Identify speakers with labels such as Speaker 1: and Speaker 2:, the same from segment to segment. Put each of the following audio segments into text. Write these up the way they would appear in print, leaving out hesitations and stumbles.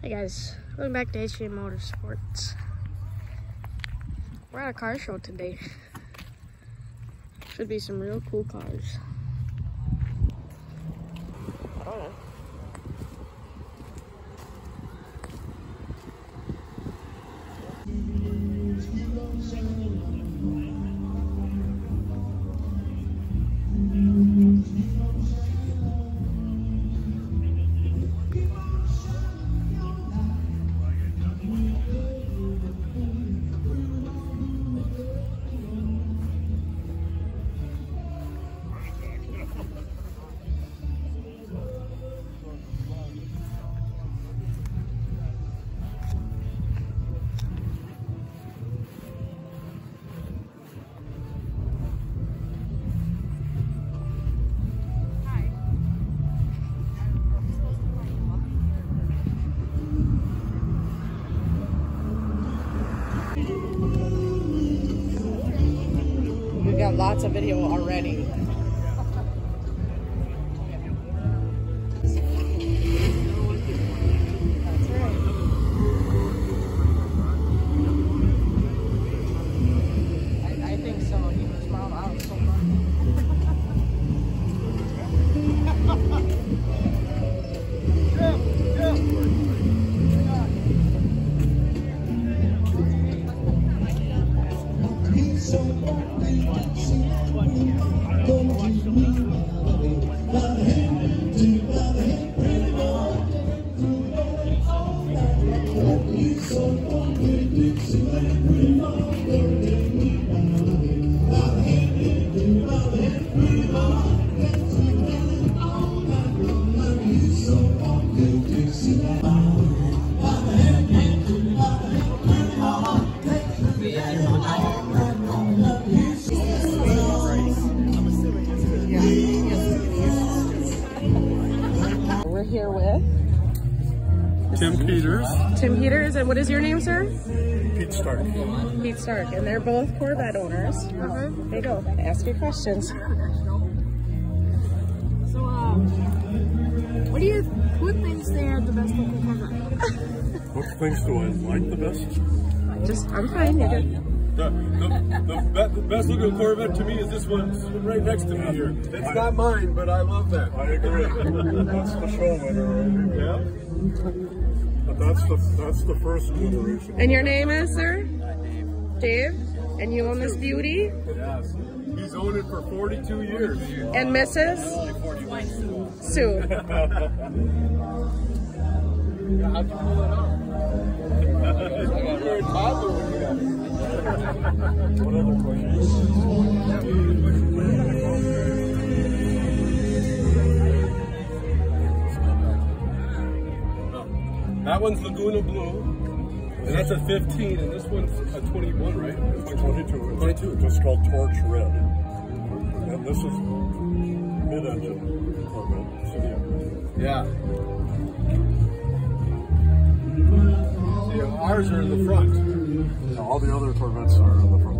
Speaker 1: Hey guys, welcome back to HJ Motorsports. We're at a car show today. Should be some real cool cars. Oh. We got lots of video already. That's right. I think so. He was smiled out so much. We're here with
Speaker 2: Tim Peters.
Speaker 1: Tim Peters, and what is your name, sir?
Speaker 2: Pete Stark.
Speaker 1: Pete Stark, and they're both Corvette owners. There you go. Ask your questions.
Speaker 3: So, what things they are the best looking Corvette?
Speaker 2: What things do I like the best?
Speaker 1: I'm fine. You're good.
Speaker 2: The best looking Corvette to me is this one right next to me here. It's not mine, but I love that. I agree. That's the show winner, right? Yeah. But that's the first generation.
Speaker 1: And your name is, sir? Dave. And you own this beauty?
Speaker 2: Yes. He's owned it for 42 years.
Speaker 1: And Mrs. Sue.
Speaker 2: How'd you pull it off? You're a toddler when you got it. What other questions? That one's Laguna Blue, and that's a 15, and this one's a 21, right? It's a 22. 22. Just called Torch Red. And this is mid-engine Corvette. So yeah. See, ours are in the front. Yeah, all the other Corvettes are in the front.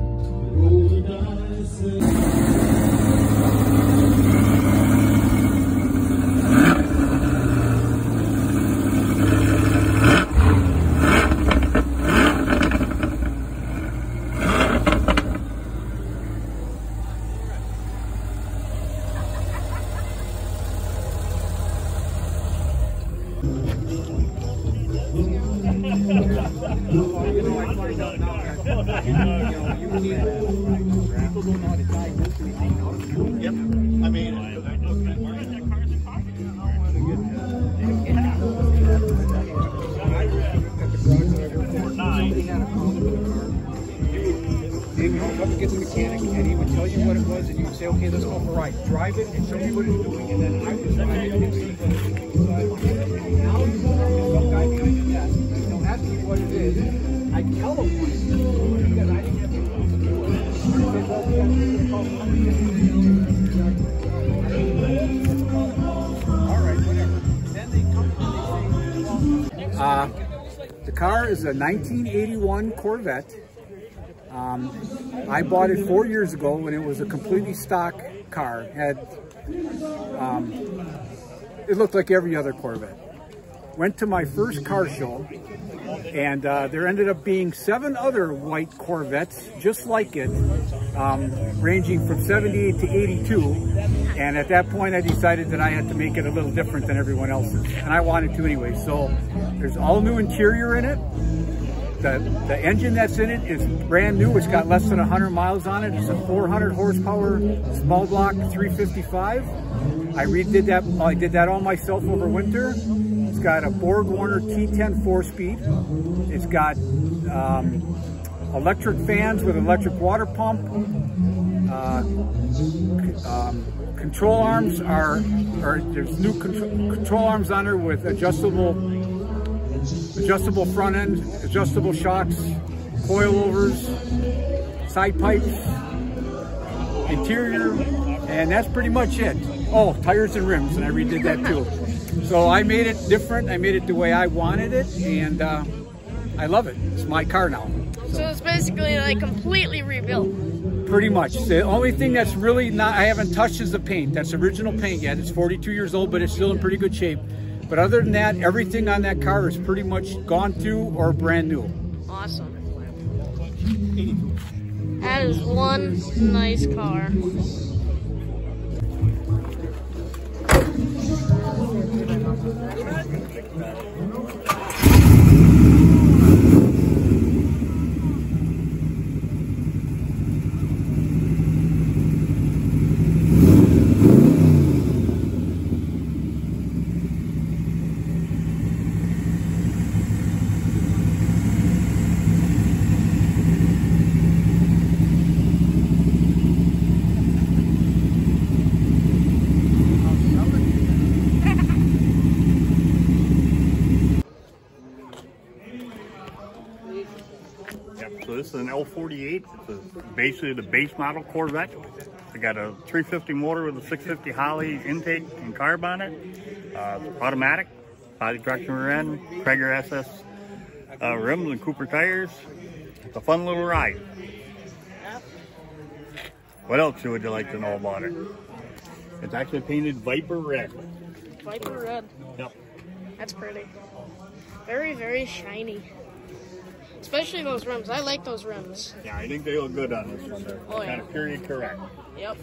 Speaker 4: Yep. I mean,
Speaker 5: They would come and get the mechanic, and he would tell you what it was, and you would say, okay, let's go for a ride. Drive it and show me what it's doing, and then I would drive it and see what it's doing. So now he's some guy behind the desk, and he'll ask me what it is. I tell him what it is, because I didn't have the clue to do it. He said, well, we have to call all right, whatever. Then they come and they say, the car is a 1981 Corvette. I bought it 4 years ago when it was a completely stock car. It looked like every other Corvette. went to my first car show, and there ended up being 7 other white Corvettes just like it, ranging from 78 to 82. And at that point, I decided that I had to make it a little different than everyone else's, and I wanted to anyway. So there's all new interior in it. The engine that's in it is brand new. It's got less than 100 miles on it. It's a 400 horsepower small block 355. I did that all myself over winter. It's got a BorgWarner T10 4-speed. It's got electric fans with electric water pump. Control arms there's new control arms on her with adjustable front end, adjustable shocks, coilovers, side pipes, interior, and that's pretty much it. Oh, tires and rims, and I redid that too. So I made it different. I made it the way I wanted it, and I love it. It's my car now.
Speaker 3: So it's basically like completely rebuilt.
Speaker 5: Pretty much. The only thing that's really I haven't touched is the paint. That's original paint yet. It's 42 years old, but it's still in pretty good shape. But other than that, everything on that car is pretty much gone through or brand new.
Speaker 3: Awesome. That is one nice car.
Speaker 4: So this is an L48. It's basically the base model Corvette. It got a 350 motor with a 650 Holley intake and carb on it. Automatic, body traction rear end, Traeger SS rims and Cooper tires. It's a fun little ride. What else would you like to know about it? It's actually painted Viper red.
Speaker 3: Viper red.
Speaker 4: Yep.
Speaker 3: That's pretty. Very, very shiny. Especially those rims. I like those rims.
Speaker 4: Yeah, I think they look good on this one. They're kind of period correct.
Speaker 3: Yep.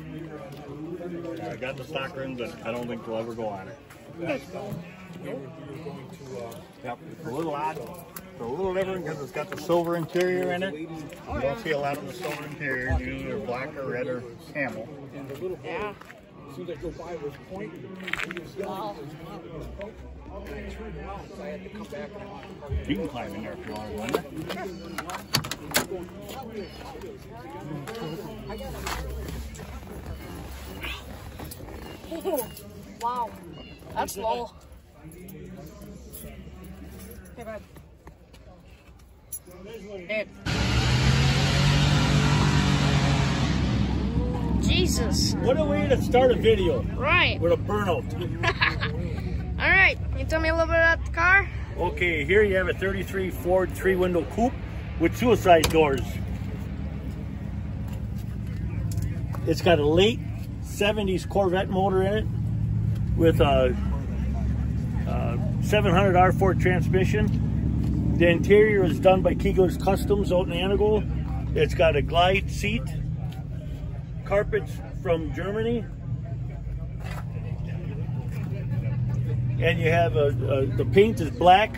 Speaker 4: I got the stock rims, but I don't think they'll ever go on it. Yep, it's a little odd. It's a little different because it's got the silver interior in it. You don't see a lot of the silver interior. Usually they're black or red or camel.
Speaker 3: Yeah.
Speaker 5: As soon as I go by this point,
Speaker 3: Wow.
Speaker 4: You can climb in there if you want to.
Speaker 3: Oh, wow. That's low. Hey, bud. Hey. Jesus.
Speaker 4: What a way to start a video.
Speaker 3: Right.
Speaker 4: With a burnout.
Speaker 3: All right. Can you tell me a little bit about the car?
Speaker 4: Okay, here you have a 33 Ford 3-window coupe with suicide doors. It's got a late 70s Corvette motor in it with a 700 R4 transmission. The interior is done by Kegler's Customs out in Anago. It's got a glide seat, carpets from Germany, and you have the paint is black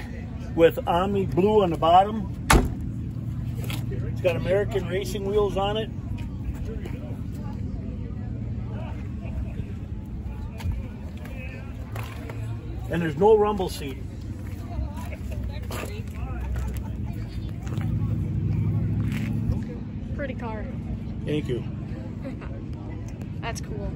Speaker 4: with Omni blue on the bottom. It's got American racing wheels on it. And there's no rumble seat.
Speaker 3: Pretty car.
Speaker 4: Thank you.
Speaker 3: That's cool.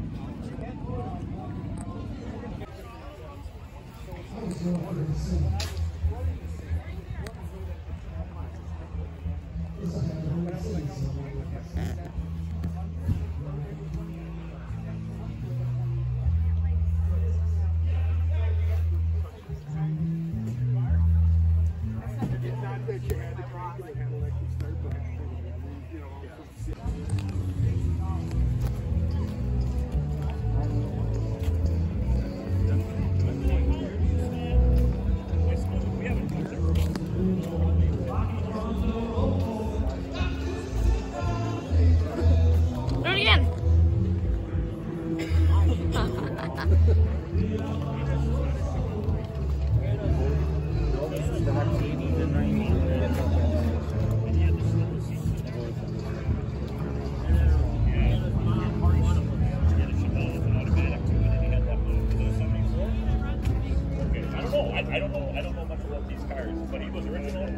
Speaker 4: But he was original.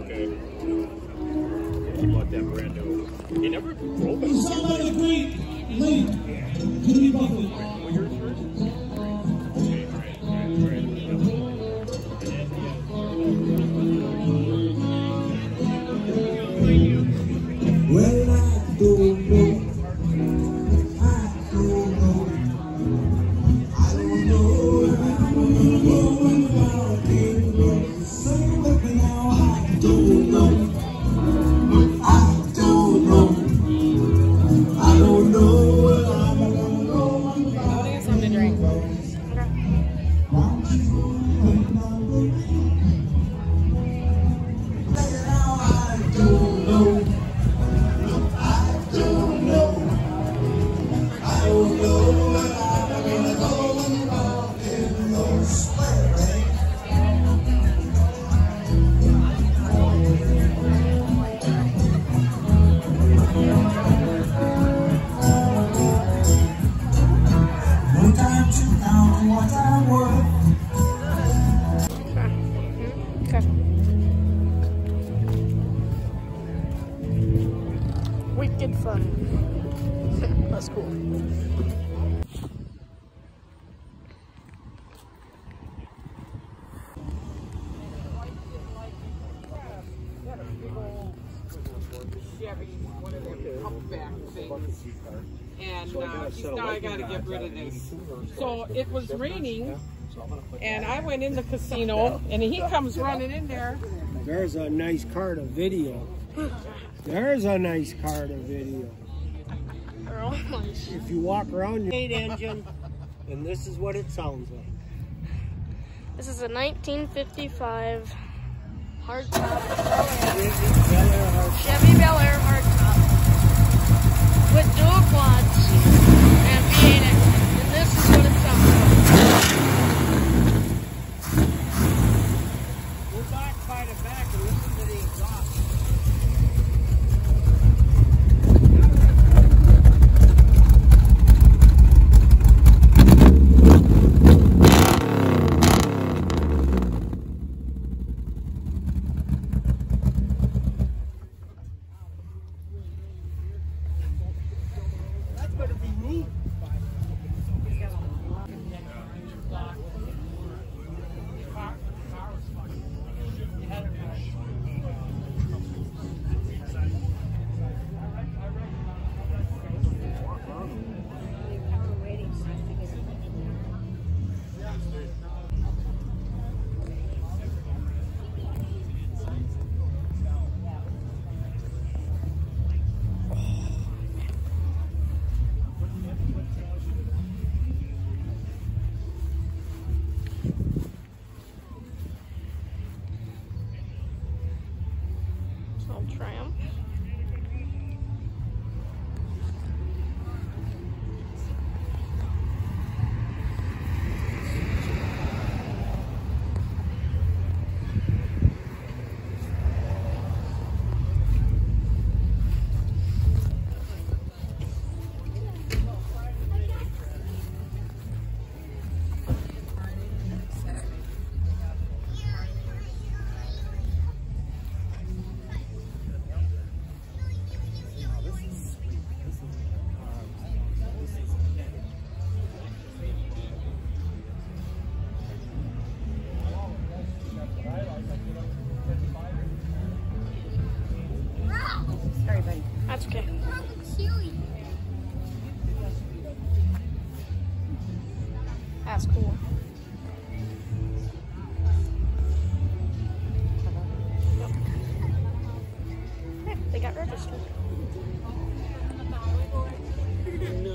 Speaker 2: Okay.
Speaker 4: He bought that brand new. He never drove it.
Speaker 6: Somebody great late. Kenny Buckley.
Speaker 4: Well, yours first?
Speaker 6: Well, I don't know. I don't know. I don't know where I'm going without you. Say with me now. I don't know. I don't know. I don't know where I'm going without
Speaker 1: I'll get something to drink.
Speaker 3: Okay. Wicked fun. That's cool.
Speaker 7: Chevy, one of them humpback things. And he said, I got to get rid of this. So it was raining, and I went in the casino, and he comes running in there.
Speaker 8: There's a nice card of video. There's a nice card of video. If you walk around your 8 engine, and this is what it sounds like.
Speaker 3: This is a 1955 hardtop Chevy Bel Air hardtop with dual quads and V8 engine. And this is what it sounds like.
Speaker 8: Go back by the back and listen to the exhaust.
Speaker 3: Triumph. That's okay. That's cool. Yep. Hey, they got registered.
Speaker 7: No,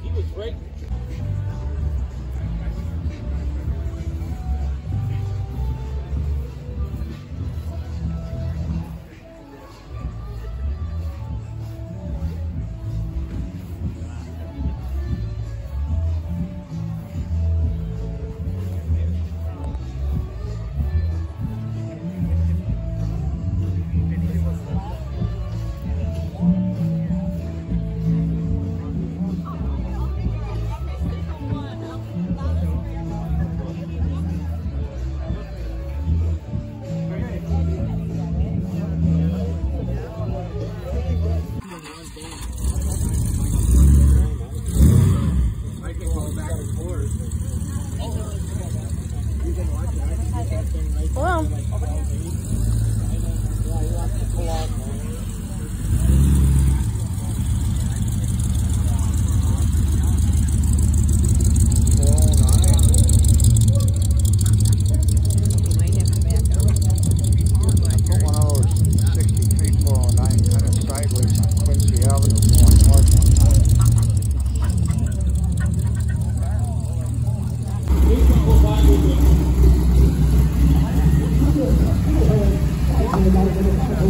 Speaker 7: he was right.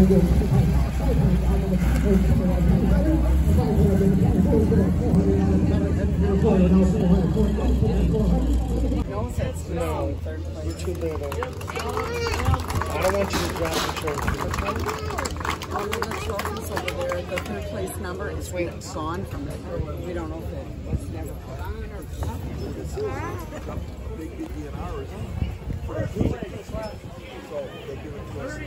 Speaker 1: No, you're too little. I don't want you to drop the trophy.
Speaker 9: One of the trophies over there, the third place number is gone from it. We don't know if it was never put on or